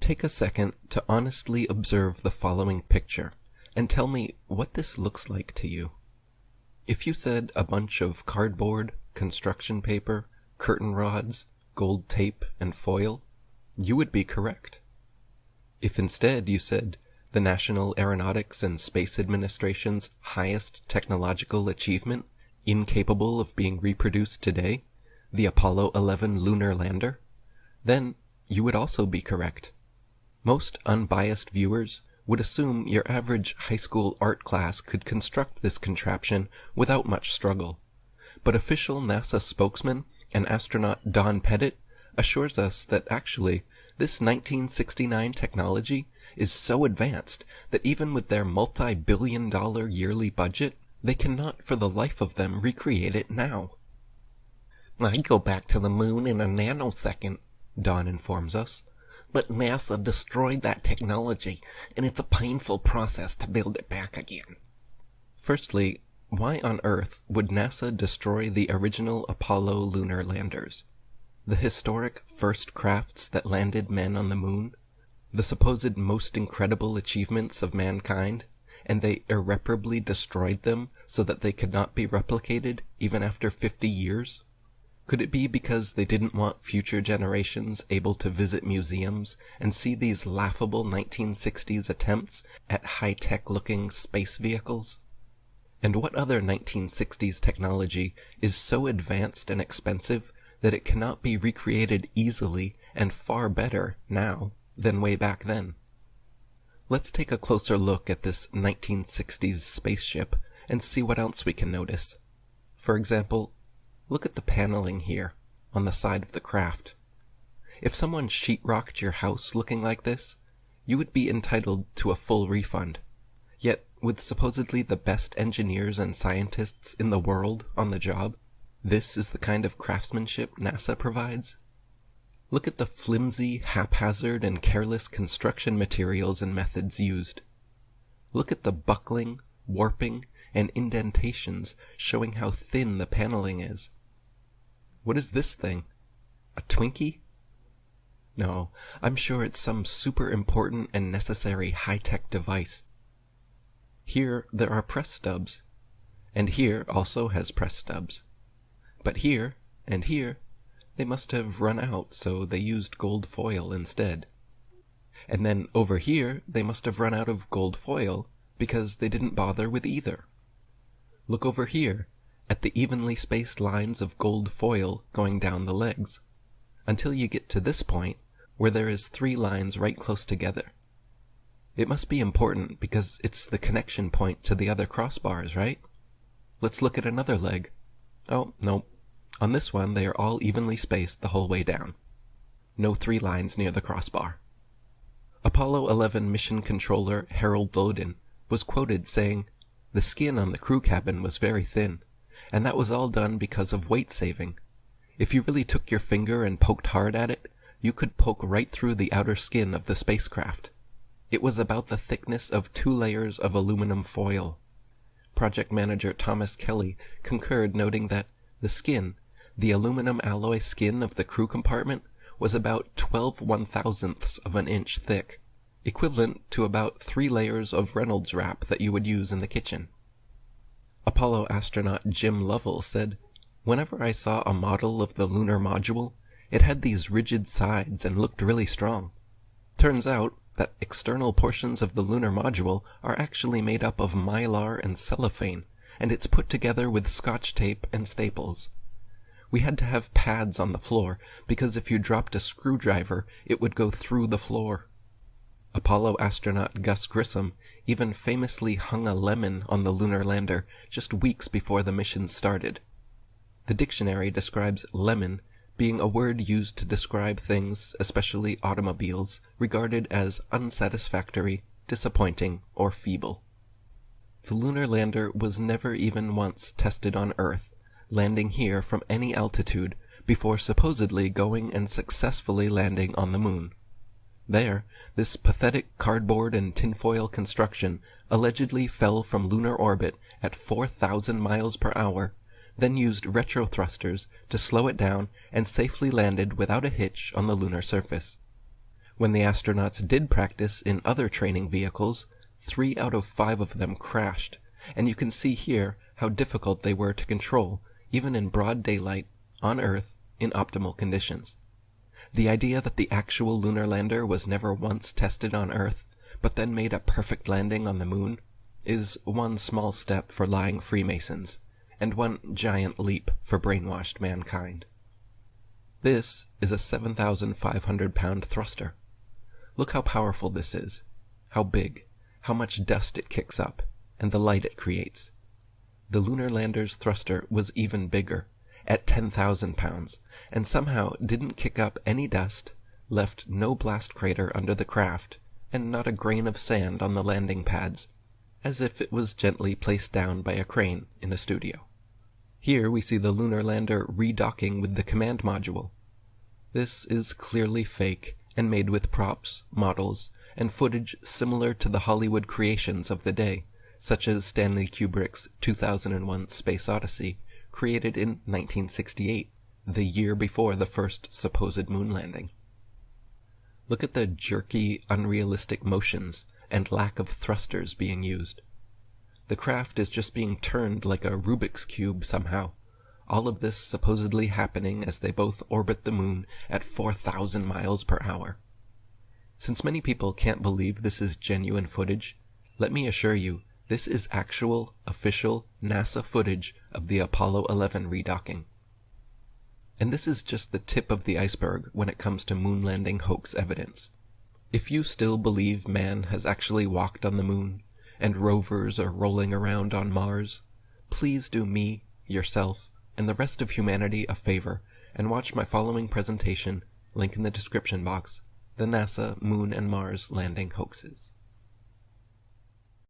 Take a second to honestly observe the following picture and tell me what this looks like to you. If you said a bunch of cardboard, construction paper, curtain rods, gold tape, and foil, you would be correct. If instead you said the National Aeronautics and Space Administration's highest technological achievement, incapable of being reproduced today, the Apollo 11 lunar lander, then you would also be correct. Most unbiased viewers would assume your average high school art class could construct this contraption without much struggle. But official NASA spokesman and astronaut Don Pettit assures us that actually this 1969 technology is so advanced that even with their multi-billion-dollar yearly budget, they cannot for the life of them recreate it now. "I'd go back to the moon in a nanosecond," Don informs us. "But NASA destroyed that technology, and it's a painful process to build it back again." Firstly, why on earth would NASA destroy the original Apollo lunar landers? The historic first crafts that landed men on the moon? The supposed most incredible achievements of mankind? And they irreparably destroyed them so that they could not be replicated even after 50 years? Could it be because they didn't want future generations able to visit museums and see these laughable 1960s attempts at high-tech looking space vehicles? And what other 1960s technology is so advanced and expensive that it cannot be recreated easily and far better now than way back then? Let's take a closer look at this 1960s spaceship and see what else we can notice. For example, look at the paneling here on the side of the craft. If someone sheetrocked your house looking like this, you would be entitled to a full refund. Yet, with supposedly the best engineers and scientists in the world on the job, this is the kind of craftsmanship NASA provides? Look at the flimsy, haphazard, and careless construction materials and methods used. Look at the buckling, warping, and indentations showing how thin the paneling is. What is this thing? A Twinkie? No, I'm sure it's some super important and necessary high-tech device. Here there are press stubs, and here also has press stubs. But here, and here, they must have run out, so they used gold foil instead. And then over here, they must have run out of gold foil because they didn't bother with either. Look over here at the evenly spaced lines of gold foil going down the legs, until you get to this point where there is 3 lines right close together. It must be important because it's the connection point to the other crossbars, right? Let's look at another leg. Oh, no. On this one, they are all evenly spaced the whole way down. No 3 lines near the crossbar. Apollo 11 mission controller Harold Loden was quoted saying, "The skin on the crew cabin was very thin, and that was all done because of weight saving. If you really took your finger and poked hard at it, you could poke right through the outer skin of the spacecraft. It was about the thickness of 2 layers of aluminum foil." Project manager Thomas Kelly concurred, noting that the skin, the aluminum alloy skin of the crew compartment, was about 12 1/1000ths of an inch thick, equivalent to about 3 layers of Reynolds wrap that you would use in the kitchen. Apollo astronaut Jim Lovell said, "Whenever I saw a model of the lunar module, it had these rigid sides and looked really strong. Turns out that external portions of the lunar module are actually made up of mylar and cellophane, and it's put together with scotch tape and staples. We had to have pads on the floor, because if you dropped a screwdriver, it would go through the floor." Apollo astronaut Gus Grissom even famously hung a lemon on the lunar lander just weeks before the mission started. The dictionary describes lemon being a word used to describe things, especially automobiles, regarded as unsatisfactory, disappointing, or feeble. The lunar lander was never even once tested on Earth, landing here from any altitude before supposedly going and successfully landing on the moon. There, this pathetic cardboard and tinfoil construction allegedly fell from lunar orbit at 4,000 miles per hour, then used retro thrusters to slow it down and safely landed without a hitch on the lunar surface. When the astronauts did practice in other training vehicles, 3 out of 5 of them crashed, and you can see here how difficult they were to control, even in broad daylight, on Earth, in optimal conditions. The idea that the actual lunar lander was never once tested on Earth, but then made a perfect landing on the moon, is one small step for lying Freemasons, and one giant leap for brainwashed mankind. This is a 7,500-pound thruster. Look how powerful this is, how big, how much dust it kicks up, and the light it creates. The lunar lander's thruster was even bigger, at 10,000 pounds, and somehow didn't kick up any dust, left no blast crater under the craft, and not a grain of sand on the landing pads, as if it was gently placed down by a crane in a studio. Here we see the lunar lander redocking with the command module. This is clearly fake and made with props, models, and footage similar to the Hollywood creations of the day, such as Stanley Kubrick's 2001 Space Odyssey, created in 1968, the year before the first supposed moon landing. Look at the jerky, unrealistic motions and lack of thrusters being used. The craft is just being turned like a Rubik's Cube somehow. All of this supposedly happening as they both orbit the moon at 4,000 miles per hour. Since many people can't believe this is genuine footage, let me assure you, this is actual, official NASA footage of the Apollo 11 redocking. And this is just the tip of the iceberg when it comes to moon landing hoax evidence. If you still believe man has actually walked on the moon, and rovers are rolling around on Mars, please do me, yourself, and the rest of humanity a favor and watch my following presentation, link in the description box, the NASA Moon and Mars Landing Hoaxes.